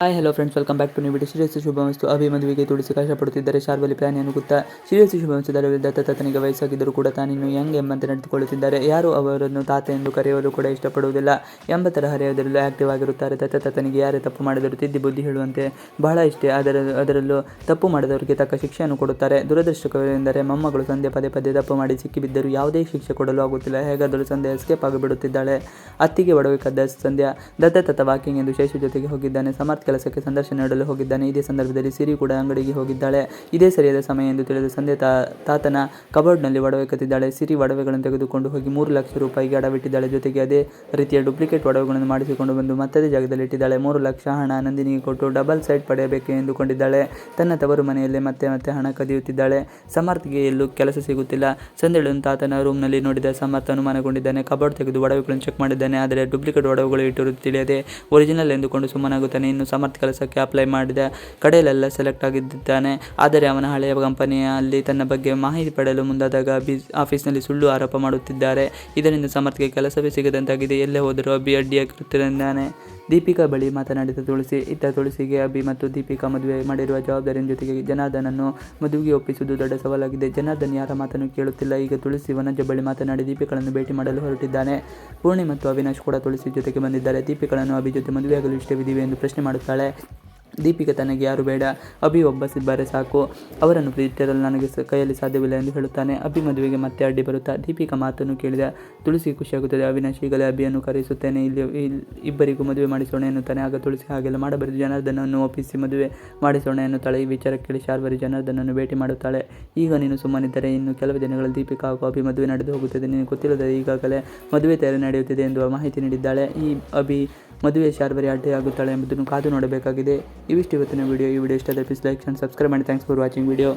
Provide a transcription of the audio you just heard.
Hi hello friends, welcome back to new video. ಶ್ರೀಯಸ್ಸು ಶುಭಮಸ್ತು. ಅಭಿ ಮದುವೆಗೆ ತುಳಸಿ ಕಷ್ಟಪಡುತ್ತಿದ್ದರೆ ಶಾರ್ವಲಿ ಪ್ಲಾನ್ ಗೊತ್ತಾ? ಶ್ರೀಯಸ್ಸು ಶುಭಮಸ್ತುಗಳ ದತ್ತನಿಗೆ ವಯಸ್ಸಾಗಿದ್ದರೂ ಕೂಡ ತಾನಿನ್ನು ಯಂಗ್ ಎಂಬಂತೆ ನಡೆದುಕೊಳ್ಳುತ್ತಿದ್ದಾರೆ. ಯಾರು ಅವರನ್ನು ತಾತ ಎಂದು ಕರೆಯಲು ಕೂಡ ಇಷ್ಟಪಡುವುದಿಲ್ಲ ಎಂಬ ತರಹ ಹರೆಯದರಲ್ಲೂ ಆಕ್ಟಿವ್ ಆಗಿರುತ್ತಾರೆ. ದತ್ತನಿಗೆ ಯಾರೇ ತಪ್ಪು ಮಾಡಿದರೂ ತಿದ್ದಿ ಬುದ್ಧಿ ಹೇಳುವಂತೆ ಬಹಳ ಇಷ್ಟ. ಅದರಲ್ಲೂ ತಪ್ಪು ಮಾಡಿದವರಿಗೆ ತಕ್ಕ ಶಿಕ್ಷೆಯನ್ನು ಕೊಡುತ್ತಾರೆ. ದುರದೃಷ್ಟಕರವೆಂದರೆ ಮೊಮ್ಮಗಳು ಸಂಧ್ಯಾ ಪದೇ ಪದೇ ತಪ್ಪು ಮಾಡಿ ಸಿಕ್ಕಿಬಿದ್ದರೂ ಯಾವುದೇ ಶಿಕ್ಷೆ ಕೊಡಲು ಆಗುತ್ತಿಲ್ಲ. ಹೇಗಾದರೂ ಸಂಧ್ಯಾ ಎಸ್ಕೇಪ್ ಆಗಿಬಿಡುತ್ತಿದ್ದಾಳೆ. ಅತ್ತಿಗೆ ಒಡವೆ ಕದ್ದ ಸಂಧ್ಯಾ ದತ್ತ ವಾಕಿಂಗ್ ಎಂದು ಶೇಷು ಜೊತೆಗೆ ಹೋಗಿದ್ದಾನೆ. ಸಮರ್ಥ ಕೆಲಸಕ್ಕೆ ಸಂದರ್ಶನ ನೀಡಲು ಹೋಗಿದ್ದಾನೆ. ಇದೇ ಸಂದರ್ಭದಲ್ಲಿ ಸಿರಿ ಕೂಡ ಅಂಗಡಿಗೆ ಹೋಗಿದ್ದಾಳೆ. ಇದೇ ಸರಿಯಾದ ಸಮಯ ಎಂದು ತಿಳಿದು ಸಂಧ್ಯಾ ತಾತನ ಕಬೋರ್ಡ್ನಲ್ಲಿ ಒಡವೆ ಕದ್ದಿದ್ದಾಳೆ. ಸಿರಿ ಒಡವೆಗಳನ್ನು ತೆಗೆದುಕೊಂಡು ಹೋಗಿ 3 ಲಕ್ಷ ರೂಪಾಯಿಗೆ ಅಡವಿಟ್ಟಿದ್ದಾಳೆ. ಜೊತೆಗೆ ಅದೇ ರೀತಿಯ ಡೂಪ್ಲಿಕೇಟ್ ಒಡವೆಗಳನ್ನು ಮಾಡಿಸಿಕೊಂಡು ಬಂದು ಮತ್ತದೇ ಜಾಗದಲ್ಲಿ ಇಟ್ಟಿದ್ದಾಳೆ. 3 ಲಕ್ಷ ಹಣ ನಂದಿನಿಗೆ ಕೊಟ್ಟು ಡಬಲ್ ಸೈಡ್ ಪಡೆಯಬೇಕು ಎಂದುಕೊಂಡಿದ್ದಾಳೆ. ತನ್ನ ತವರು ಮನೆಯಲ್ಲೇ ಮತ್ತೆ ಹಣ ಕದಿಯುತ್ತಿದ್ದಾಳೆ. ಸಮರ್ಥ್ಗೆ ಎಲ್ಲೂ ಕೆಲಸ ಸಿಗುತ್ತಿಲ್ಲ. ಸಂಧ್ಯಳನ್ನು ತಾತನ ರೂಮ್ನಲ್ಲಿ ನೋಡಿದ ಸಮರ್ಥ ಅನುಮಾನಗೊಂಡಿದ್ದಾನೆ. ಕಬೋರ್ಡ್ ತೆಗೆದು ಒಡವೆಗಳನ್ನು ಚೆಕ್ ಮಾಡಿದ್ದಾನೆ. ಆದರೆ ಡೂಪ್ಲಿಕೇಟ್ ಒಡವೆಗಳು ಇಟ್ಟಿರುವುದು ತಿಳಿಯದೆ ಒರಿಜಿನಲ್ ಎಂದುಕೊಂಡು ಸುಮ್ಮನಾಗುತ್ತಾನೆ. ಇನ್ನು ಸಮರ್ಥ ಕೆಲಸಕ್ಕೆ ಅಪ್ಲೈ ಮಾಡಿದ ಕಡೆಯಲ್ಲೆಲ್ಲ ಸೆಲೆಕ್ಟ್ ಆಗಿದ್ದಾನೆ. ಆದರೆ ಅವನ ಹಳೆಯ ಕಂಪನಿಯಲ್ಲಿ ತನ್ನ ಬಗ್ಗೆ ಮಾಹಿತಿ ಪಡೆಯಲು ಮುಂದಾದಾಗ ಆಫೀಸ್ನಲ್ಲಿ ಸುಳ್ಳು ಆರೋಪ ಮಾಡುತ್ತಿದ್ದಾರೆ. ಇದರಿಂದ ಸಮರ್ಥ್ಗೆ ಕೆಲಸವೇ ಸಿಗದಂತಾಗಿದೆ. ಎಲ್ಲೇ ಹೋದರೂ ಅಭಿ ಅಡ್ಡಿಯಾಗುತ್ತಿದ್ದಾನೆ. ದೀಪಿಕಾ ಬಳಿ ಮಾತನಾಡಿದ ತುಳಸಿ. ಇತ್ತ ತುಳಸಿಗೆ ಅಭಿ ಮತ್ತು ದೀಪಿಕಾ ಮದುವೆ ಮಾಡಿರುವ ಜವಾಬ್ದಾರಿಯ ಜೊತೆಗೆ ಜನಾರ್ದನನ್ನು ಮದುವೆಗೆ ಒಪ್ಪಿಸುವುದು ದೊಡ್ಡ ಸವಾಲಾಗಿದೆ. ಜನಾರ್ದನ್ ಯಾರ ಮಾತನ್ನು ಕೇಳುತ್ತಿಲ್ಲ. ಈಗ ತುಳಸಿ ವನಜ ಬಳಿ ಮಾತನಾಡಿ ದೀಪಿಕಾಳನ್ನು ಭೇಟಿ ಮಾಡಲು ಹೊರಟಿದ್ದಾನೆ. ಪೂರ್ಣಿ ಮತ್ತು ಅವಿನಾಶ್ ಕೂಡ ತುಳಸಿ ಜೊತೆಗೆ ಬಂದಿದ್ದಾರೆ. ದೀಪಿಕಾಳನ್ನು ಅಭಿ ಜೊತೆ ಮದುವೆಯಾಗಲು ಇಷ್ಟವಿದೆಯೇ ಎಂದು ಪ್ರಶ್ನೆ ಮಾಡುತ್ತಾಳೆ. ದೀಪಿಕಾ ತನಗೆ ಯಾರು ಬೇಡ, ಅಭಿ ಒಬ್ಬ ಸಿಬ್ಬಾರೆ ಸಾಕು, ಅವರನ್ನು ಪ್ರೀತಿಸಲು ನನಗೆ ಕೈಯಲ್ಲಿ ಸಾಧ್ಯವಿಲ್ಲ ಎಂದು ಹೇಳುತ್ತಾನೆ. ಅಭಿ ಮದುವೆಗೆ ಮತ್ತೆ ಅಡ್ಡಿ ಬರುತ್ತಾ ದೀಪಿಕಾ ಮಾತನ್ನು ಕೇಳಿದ ತುಳಸಿ ಖುಷಿಯಾಗುತ್ತದೆ. ಅವಿನಾಶ್ ಈಗಲೇ ಅಭಿಯನ್ನು ಕರೆಯಿಸುತ್ತೇನೆ, ಇಬ್ಬರಿಗೂ ಮದುವೆ ಮಾಡಿಸೋಣ ಎನ್ನುತ್ತಾನೆ. ಆಗ ತುಳಸಿ ಹಾಗೆಲ್ಲ ಮಾಡಬಾರದು, ಜನಾರ್ದನನ್ನು ಒಪ್ಪಿಸಿ ಮದುವೆ ಮಾಡಿಸೋಣ ಎನ್ನುತ್ತಾಳೆ. ಈ ವಿಚಾರ ಕೇಳಿ ಶಾರ್ವರಿ ಜನಾರ್ದನನ್ನು ಭೇಟಿ ಮಾಡುತ್ತಾಳೆ. ಈಗ ನೀನು ಸುಮ್ಮನಿದ್ದರೆ ಇನ್ನು ಕೆಲವು ದಿನಗಳಲ್ಲಿ ದೀಪಿಕಾ ಹಾಗೂ ಅಭಿ ಮದುವೆ ನಡೆದು ಹೋಗುತ್ತದೆ. ನೀನು ಗೊತ್ತಿಲ್ಲದೆ ಈಗಾಗಲೇ ಮದುವೆ ತಯಾರಿ ನಡೆಯುತ್ತಿದೆ ಎಂದು ಮಾಹಿತಿ ನೀಡಿದ್ದಾಳೆ. ಈ ಅಭಿ ಮದುವೆ ಶಾರ್ವರಿ ಅಡ್ಡಿಯಾಗುತ್ತಾಳೆ ಎಂಬುದನ್ನು ಕಾದು ನೋಡಬೇಕಾಗಿದೆ. ಇವಿಷ್ಟು ಇವತ್ತಿನ ವಿಡಿಯೋ. ಈ ವಿಡಿಯೋ ಇಷ್ಟ ಆದರೆ ಪ್ಲೀಸ್ ಲೈಕ್ ಆ್ಯಂಡ್ ಸಬ್ಸ್ಕ್ರೈಬ್ ಮಾಡಿ. Thanks for watching video.